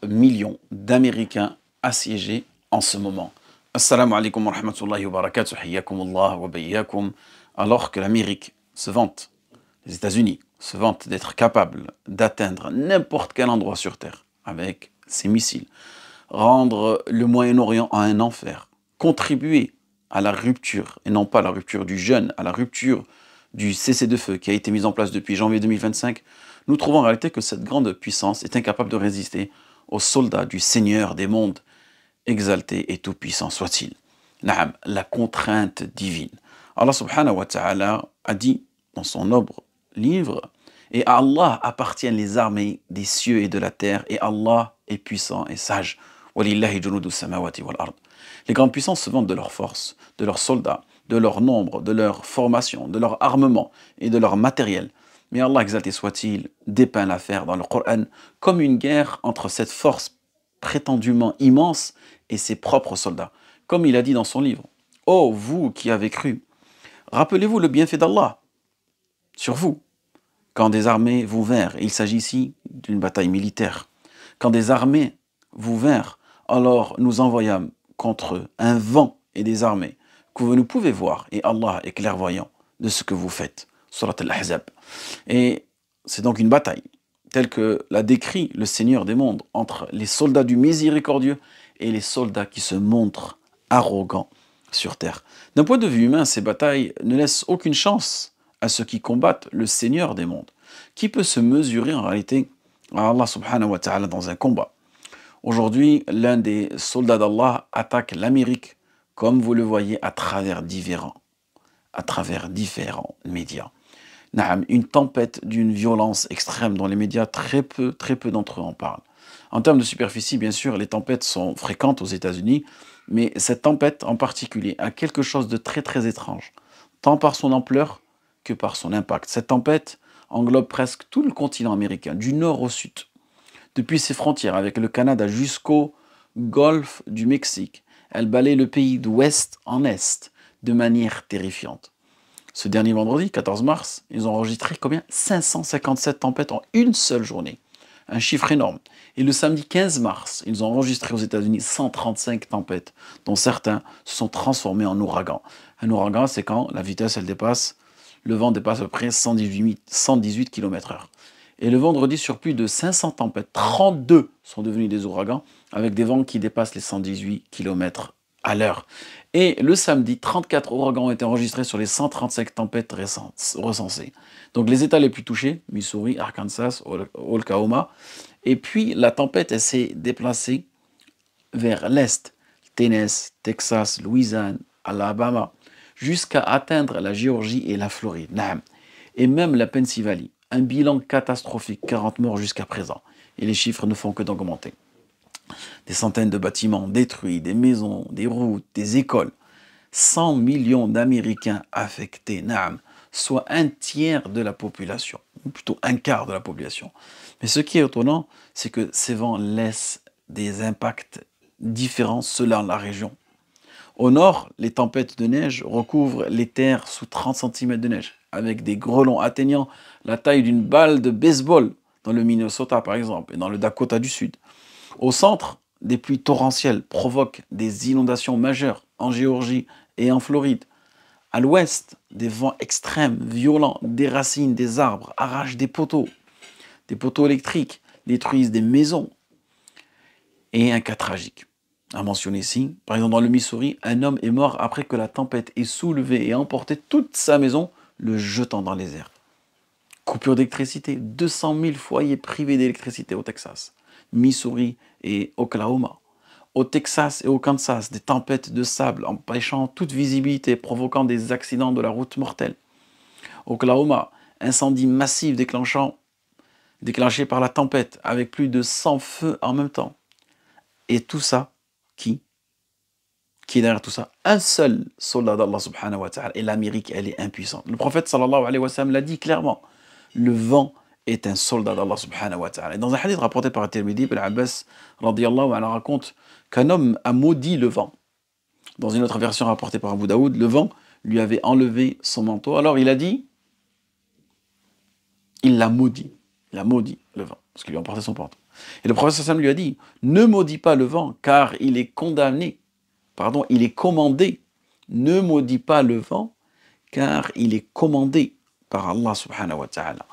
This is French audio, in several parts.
millions d'Américains assiégés en ce moment. Assalamu alaikum wa rahmatullahi wa barakatuh, hayyakumullah wa bayyakum. Alors que l'Amérique se vante, les États-Unis se vantent d'être capables d'atteindre n'importe quel endroit sur Terre avec ses missiles, rendre le Moyen-Orient un enfer, contribuer à la rupture, et non pas à la rupture du jeûne, à la rupture du cessez-le-feu qui a été mis en place depuis janvier 2025, nous trouvons en réalité que cette grande puissance est incapable de résister aux soldats du Seigneur des mondes, exalté et tout-puissant soit-il. Naam, la contrainte divine. Allah subhanahu wa ta'ala a dit dans son noble livre, et à Allah appartiennent les armées des cieux et de la terre, et Allah est puissant et sage. Walillahi junudu samawati wal ard. Les grandes puissances se vantent de leur force, de leurs soldats, de leur nombre, de leur formation, de leur armement et de leur matériel. Mais Allah, exalté soit-il, dépeint l'affaire dans le Coran comme une guerre entre cette force prétendument immense et ses propres soldats. Comme il a dit dans son livre, « Oh, vous qui avez cru, rappelez-vous le bienfait d'Allah sur vous. Quand des armées vous vinrent, il s'agit ici d'une bataille militaire, quand des armées vous vinrent, alors nous envoyâmes contre eux un vent et des armées que vous ne pouvez voir, et Allah est clairvoyant de ce que vous faites. » Surat al-Ahzab. Et c'est donc une bataille, telle que l'a décrit le Seigneur des mondes, entre les soldats du miséricordieux et les soldats qui se montrent arrogants sur terre. D'un point de vue humain, ces batailles ne laissent aucune chance à ceux qui combattent le Seigneur des mondes. Qui peut se mesurer en réalité à Allah subhanahu wa ta'ala dans un combat? Aujourd'hui, l'un des soldats d'Allah attaque l'Amérique, comme vous le voyez à travers différents médias. Naam, une tempête d'une violence extrême dont les médias, très peu d'entre eux en parlent. En termes de superficie, bien sûr, les tempêtes sont fréquentes aux États-Unis, mais cette tempête en particulier a quelque chose de très étrange, tant par son ampleur que par son impact. Cette tempête englobe presque tout le continent américain, du nord au sud, depuis ses frontières avec le Canada jusqu'au golfe du Mexique. Elle balaye le pays d'ouest en est de manière terrifiante. Ce dernier vendredi, 14 mars, ils ont enregistré combien? 557 tempêtes en une seule journée. Un chiffre énorme. Et le samedi 15 mars, ils ont enregistré aux États-Unis 135 tempêtes, dont certains se sont transformés en ouragans. Un ouragan, c'est quand la vitesse, le vent dépasse à peu près 118 km/h. Et le vendredi, sur plus de 500 tempêtes, 32 sont devenus des ouragans, avec des vents qui dépassent les 118 km/h. Et le samedi, 34 ouragans ont été enregistrés sur les 135 tempêtes recensées. Donc les États les plus touchés, Missouri, Arkansas, Oklahoma. Et puis la tempête, elle s'est déplacée vers l'est, Tennessee, Texas, Louisiane, Alabama, jusqu'à atteindre la Géorgie et la Floride. Et même la Pennsylvanie. Un bilan catastrophique, 40 morts jusqu'à présent. Et les chiffres ne font que d'augmenter. Des centaines de bâtiments détruits, des maisons, des routes, des écoles. 100 millions d'Américains affectés, soit un tiers de la population, ou plutôt un quart de la population. Mais ce qui est étonnant, c'est que ces vents laissent des impacts différents selon la région. Au nord, les tempêtes de neige recouvrent les terres sous 30 cm de neige, avec des grêlons atteignant la taille d'une balle de baseball, dans le Minnesota par exemple, et dans le Dakota du Sud. Au centre, des pluies torrentielles provoquent des inondations majeures en Géorgie et en Floride. À l'ouest, des vents extrêmes, violents, déracinent des arbres, arrachent des poteaux électriques, détruisent des maisons. Et un cas tragique à mentionner ici, par exemple dans le Missouri, un homme est mort après que la tempête ait soulevé et emporté toute sa maison, le jetant dans les airs. Coupure d'électricité, 200 000 foyers privés d'électricité au Texas, Missouri et Oklahoma. Au Texas et au Kansas, des tempêtes de sable empêchant toute visibilité, provoquant des accidents de la route mortelle. Oklahoma, incendie massif déclenché par la tempête, avec plus de 100 feux en même temps. Et tout ça, qui est derrière tout ça? Un seul soldat d'Allah subhanahu wa ta'ala. Et l'Amérique, elle est impuissante. Le prophète sallallahu alayhi wa sallam l'a dit clairement. Le vent est un soldat d'Allah subhanahu wa ta'ala. Et dans un hadith rapporté par At-Tirmidhi, Ibn Abbas radiyallahu anhu raconte qu'un homme a maudit le vent. Dans une autre version rapportée par Abu Daoud, le vent lui avait enlevé son manteau. Alors il a dit, il l'a maudit le vent, parce qu'il lui a emporté son manteau. Et le prophète sallam lui a dit, ne maudis pas le vent, car il est condamné, pardon, il est commandé. Ne maudis pas le vent, car il est commandé par Allah subhanahu wa ta'ala.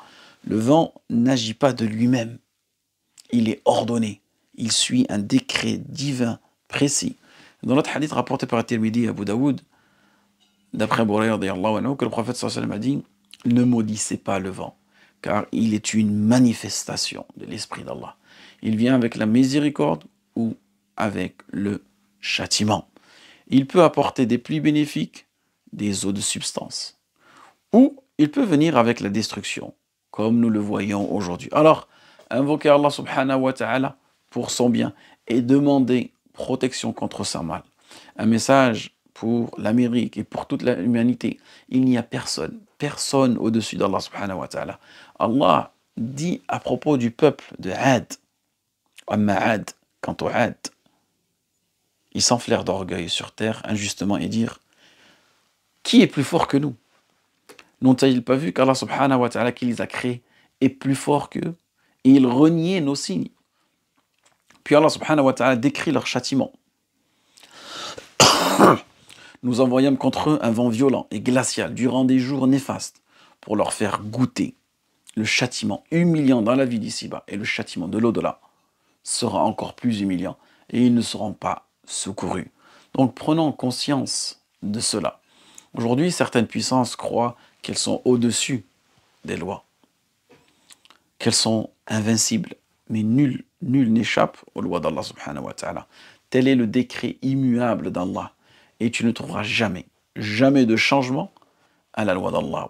Le vent n'agit pas de lui-même. Il est ordonné. Il suit un décret divin précis. Dans notre hadith rapporté par At-Tirmidhi et Abu Daoud, d'après Abu Hurayra que le prophète sallallahu alayhi wa sallam a dit, ne maudissez pas le vent, car il est une manifestation de l'esprit d'Allah. Il vient avec la miséricorde ou avec le châtiment. Il peut apporter des pluies bénéfiques, des eaux de substance. Ou il peut venir avec la destruction, comme nous le voyons aujourd'hui. Alors, invoquer Allah subhanahu wa ta'ala pour son bien et demander protection contre sa mal. Un message pour l'Amérique et pour toute l'humanité. Il n'y a personne au-dessus d'Allah subhanahu wa ta'ala. Allah dit à propos du peuple de Ad, Amma Ad, quant au Ad, ils s'enflèrent d'orgueil sur terre injustement et dirent, qui est plus fort que nous? N'ont-ils pas vu qu'Allah subhanahu wa ta'ala qui les a créés est plus fort qu'eux? Et ils reniaient nos signes. Puis Allah subhanahu wa ta'ala décrit leur châtiment. Nous envoyâmes contre eux un vent violent et glacial durant des jours néfastes pour leur faire goûter le châtiment humiliant dans la vie d'ici-bas et le châtiment de l'au-delà sera encore plus humiliant et ils ne seront pas secourus. Donc prenons conscience de cela. Aujourd'hui, certaines puissances croient qu'elles sont au-dessus des lois, qu'elles sont invincibles, mais nul n'échappe aux lois d'Allah subhanahu wa ta'ala. Tel est le décret immuable d'Allah. Et tu ne trouveras jamais de changement à la loi d'Allah.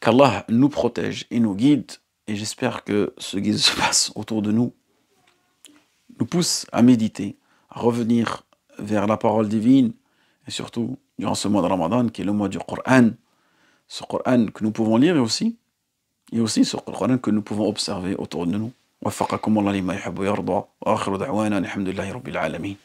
Qu'Allah nous protège et nous guide. Et j'espère que ce qui se passe autour de nous nous pousse à méditer, à revenir vers la parole divine. Et surtout, durant ce mois de Ramadan, qui est le mois du Coran. Ce Coran que nous pouvons lire et aussi ce Coran que nous pouvons observer autour de nous. وفقكم الله لما يحب ويرضى وآخر دعوانا الحمد لله رب العالمين